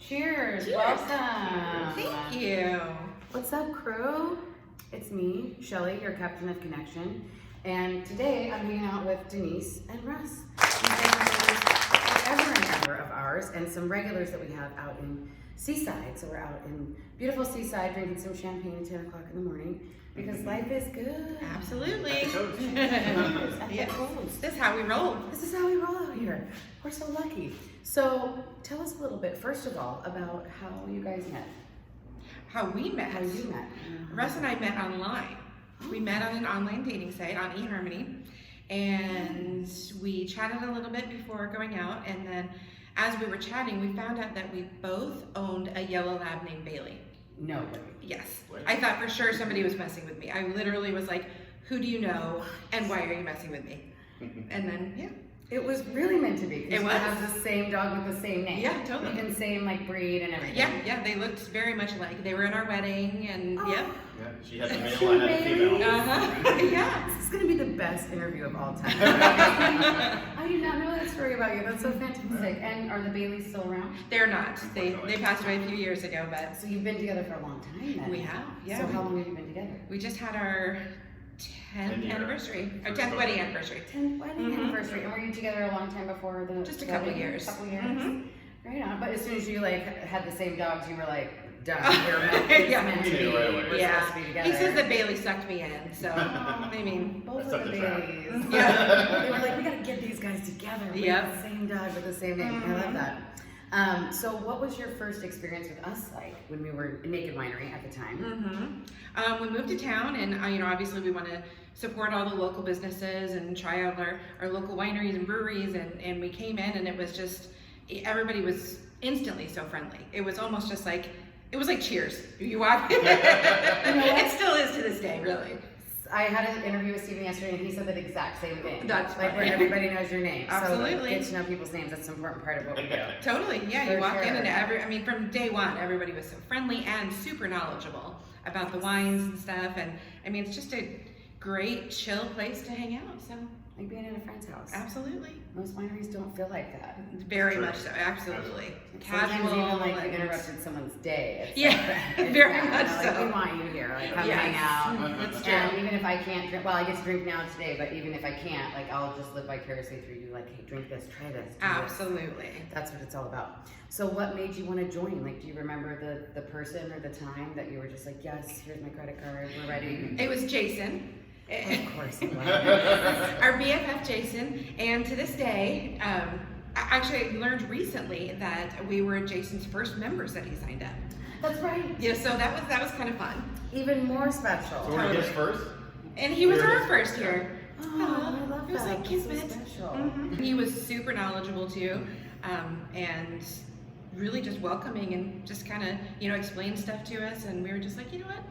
Cheers. Cheers. Welcome. Thank you. What's up, crew? It's me, Shelly, your captain of connection. And today I'm hanging out with Denise and Russ. Forever and ever of ours, and some regulars that we have out in Seaside. So we're out in beautiful Seaside drinking some champagne at 10 o'clock in the morning because life is good. Absolutely. Yeah. This is how we roll. This is how we roll out here. We're so lucky. So tell us a little bit, first of all, about how you guys met. How we met. How you met. Russ and I met online. We met on an online dating site on eHarmony, and we chatted a little bit before going out, and then as we were chatting, we found out that we both owned a yellow lab named Bailey. No way. Yes. I thought for sure somebody was messing with me. I literally was like, who do you know, and why are you messing with me? And then, yeah. It was really meant to be. It was. You have the same dog with the same name. Yeah, totally. And same like breed and everything. Yeah, they looked very much alike. They were in our wedding, and Oh. Yeah, she had the male, I had the female. Yeah. This is going to be the best interview of all time. I did not know that story about you. That's so fantastic. And are the Baileys still around? They're not. They passed away a few years ago, but So you've been together for a long time then. we have. Yeah. So how long have you been together? We just had our 10th 10-year anniversary, our 10th wedding anniversary. 10th wedding Mhm. anniversary. And were you together a long time before the Just a couple wedding? years. Couple years. Mhm. Right on. But as soon as you like had the same dogs, you were like, done. We're Yeah. meant to We be. knew right away. We're Yeah. supposed to be together. He says that Bailey sucked me in, so Oh, I mean, both That's of the such a trap. Baileys. Yeah. They were like, we gotta get these guys together. We Yep. have the same dog with the same name. I love that. So what was your first experience with us like when we were Naked Winery at the time? we moved to town, and obviously we want to support all the local businesses and try out our local wineries and breweries, and we came in, and it was just, everybody was instantly so friendly. It was almost just like, it was like Cheers. You walk in. It still is to this day, really. I had an interview with Steven yesterday, and he said that exact same thing. That's like where funny. everybody knows your name. So Absolutely. like, get to know people's names. That's an important part of what we do. Totally, yeah. For You walk in, sure. and from day one, everybody was so friendly and super knowledgeable about the wines and stuff. And I mean, it's just a great, chill place to hang out. So, Like being in a friend's house. absolutely, Most wineries don't feel like that. very True. much so. Absolutely, Sometimes casual. even like and- you interrupted someone's day. It's Yeah, like, very yeah, much like, so. we want you here. Like come Yes. hang out. That's true. And even if I can't drink, well, I get to drink now today, but even if I can't, like I'll just live vicariously through you. Like, hey, drink this, try this. do this. Absolutely. That's what it's all about. So, what made you want to join? Like, do you remember the person or the time that you were just like, yes, here's my credit card, we're ready? It was Jason. Of course it was. Our BFF Jason, and to this day, actually I learned recently that we were Jason's first members that he signed up. That's right. Yeah, so that was kind of fun. Even more special. So we're just first? And he was Here it our is. first year. Oh, I love It was that. like That's so Kismet. special. He was super knowledgeable too, and really just welcoming and just kind of explained stuff to us, and we were just like, you know what,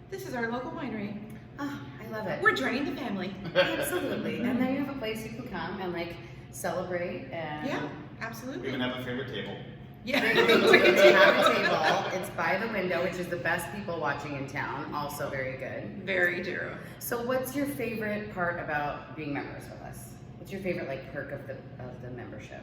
this is our local winery. Oh, I love it. We're joining the family. Absolutely. And then you have a place you can come and like celebrate and Yeah, We absolutely. even have a favorite table. They Yeah. do have a table. It's by the window, which is the best people watching in town. Also very good. Very true. So what's your favorite part about being members with us? What's your favorite like perk of the membership?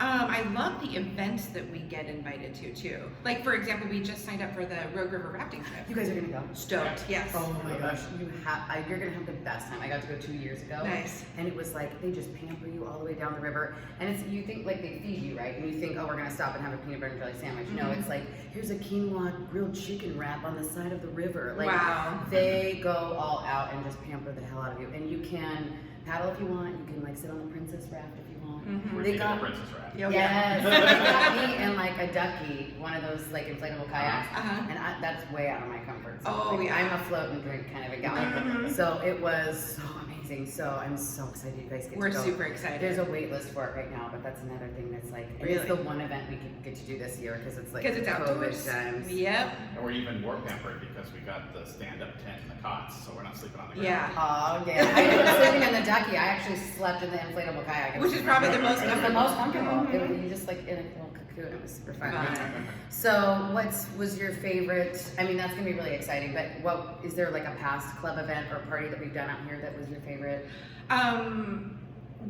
I love the events that we get invited to too. Like for example, we just signed up for the Rogue River rafting trip. You guys are gonna go? Stoked, yes. Oh my gosh, you're gonna have the best time. I got to go 2 years ago. Nice. And it was like they just pamper you all the way down the river. And it's you think like they feed you, right? And you think, oh, we're gonna stop and have a peanut butter and jelly sandwich. No, it's like here's a quinoa grilled chicken wrap on the side of the river. Like Wow. they go all out and just pamper the hell out of you. And you can paddle if you want. You can like sit on the princess raft if you want. Mhm. We're They taking got- the princess raft. Oh, Yes, they got me in like a ducky, one of those like inflatable kayaks, Uh-huh. and that's way out of my comfort zone. Oh, Like, yeah. I'm a float and drink kind of a gal. Mhm. So it was so amazing. So I'm so excited you guys get We're to go. super excited. There's a wait list for it right now, but that's another thing that's like, and it's Really? the one event we can get to do this year because it's like Because it's outdoors. COVID times. Yep. And we're even more pampered because we got the stand-up tent and the cots, so we're not sleeping on the ground. Yeah. Oh yeah, I ended up sleeping in the ducky. I actually slept in the inflatable kayak. It Which was is probably the most It was the comfortable. most comfortable. Mhm. You just like in a little cocoon. It was super fun. Fun. So, was your favorite? I mean, that's gonna be really exciting. But what is there like a past club event or party that we've done out here that was your favorite?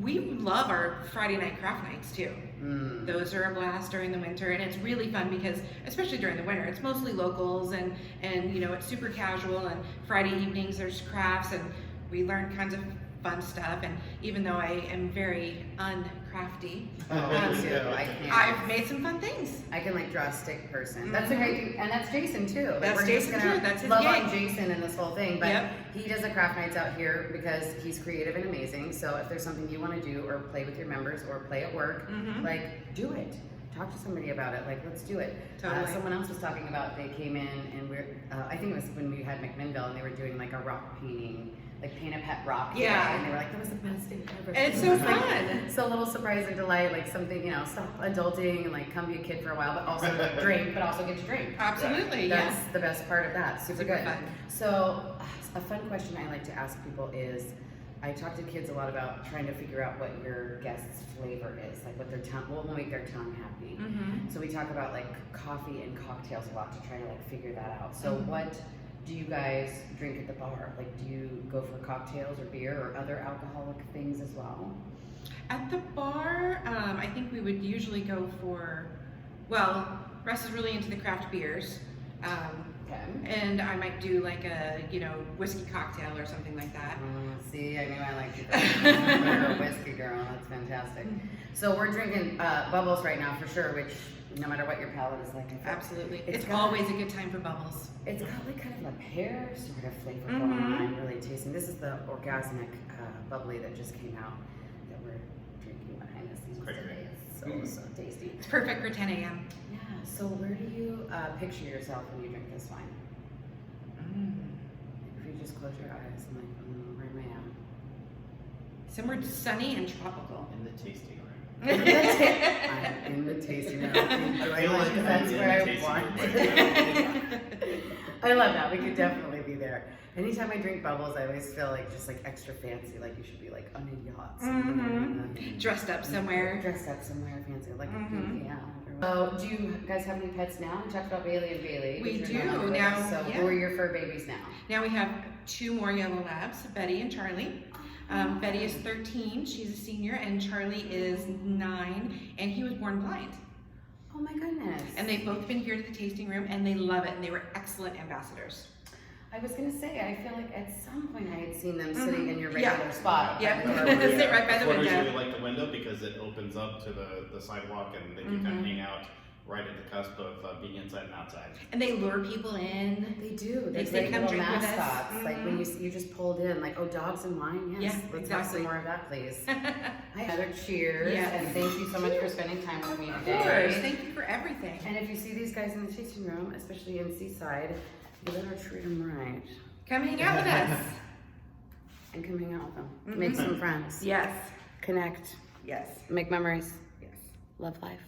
We love our Friday night craft nights too. Those are a blast during the winter, and it's really fun because, especially during the winter, it's mostly locals, and you know, it's super casual. And Friday evenings there's crafts, and we learn kinds of fun stuff. And even though I am very uncrafty, Me too. I can't. I've made some fun things. I can like draw a stick person. That's a great thing, and that's Jason too. Like, That's we're Jason just gonna too. That's his love gig. on Jason and this whole thing. But Yep. he does the craft nights out here because he's creative and amazing. So if there's something you want to do or play with your members or play at work, like do it. Talk to somebody about it. Like, let's do it. Totally. Someone else was talking about they came in and I think it was when we had McMinnville and they were doing like a rock painting. Like paint a pet rock. Yeah. And they were like, that was the best thing ever. And it's so It was, like, fun. so a little surprise and delight, like something, you know, stop adulting and like come be a kid for a while, but also drink, but also get to drink. Absolutely, That's yeah. the best part of that. Super Super good. fun. So a fun question I like to ask people is, I talk to kids a lot about trying to figure out what your guest's flavor is, like what their tongue, what will make their tongue happy. So we talk about like coffee and cocktails a lot to try to like figure that out. So what do you guys drink at the bar? Like, do you go for cocktails or beer or other alcoholic things as well? At the bar, I think we would usually go for, well, Russ is really into the craft beers. Okay. And I might do like a, you know, whiskey cocktail or something like that. See, I knew I liked you. You're a whiskey girl. That's fantastic. So we're drinking bubbles right now for sure, which no matter what your palate is like. I feel Absolutely. It's It's got- always a good time for bubbles. It's got like kind of a pear sort of flavor going on. I'm really tasting. This is the orgasmic bubbly that just came out that we're drinking behind the scenes Great. today. It's so tasty. It's perfect for 10 a.m. Yeah. So where do you picture yourself when you drink this wine? If you just close your eyes and like, where am I at? Somewhere sunny and tropical. In the tasting room. I'm in the tasting room. I feel like That's I'm in where the I tasting want. room. I love that. We could definitely be there. Anytime I drink bubbles, I always feel like just like extra fancy. Like you should be like on a yacht. somewhere. Dressed up somewhere. Dressed up somewhere fancy, like a pinky out. Oh, do you guys have any pets now? We talked about Bailey and Bailey. We which are do, no longer with now, us. So yeah. who are your fur babies now? Now we have 2 more yellow labs, Betty and Charlie. Betty is 13, she's a senior, and Charlie is 9, and he was born blind. Oh my goodness. And they've both been here to the tasting room, and they love it, and they were excellent ambassadors. I was gonna say, I feel like at some point I had seen them sitting in your Yeah. regular spot. Yeah. by the door. Sit right by the That's why we window. really like the window because it opens up to the sidewalk and they can kind of hang out right at the cusp of being inside and outside. And they lure people in. They do. They They're say, great "Come little drink with us." mascots. Like when you just pulled in, like, oh, dogs and wine. Yes, Yeah, let's have some exactly. more of that, please. Another cheers, Yes. and thank you so much for spending time with me Of today. course, thank you for everything. And if you see these guys in the tasting room, especially in Seaside, you better treat them right Come hang out with us. and come hang out with them. Make some friends. Yes. Connect. Yes. Make memories. Yes. Love life.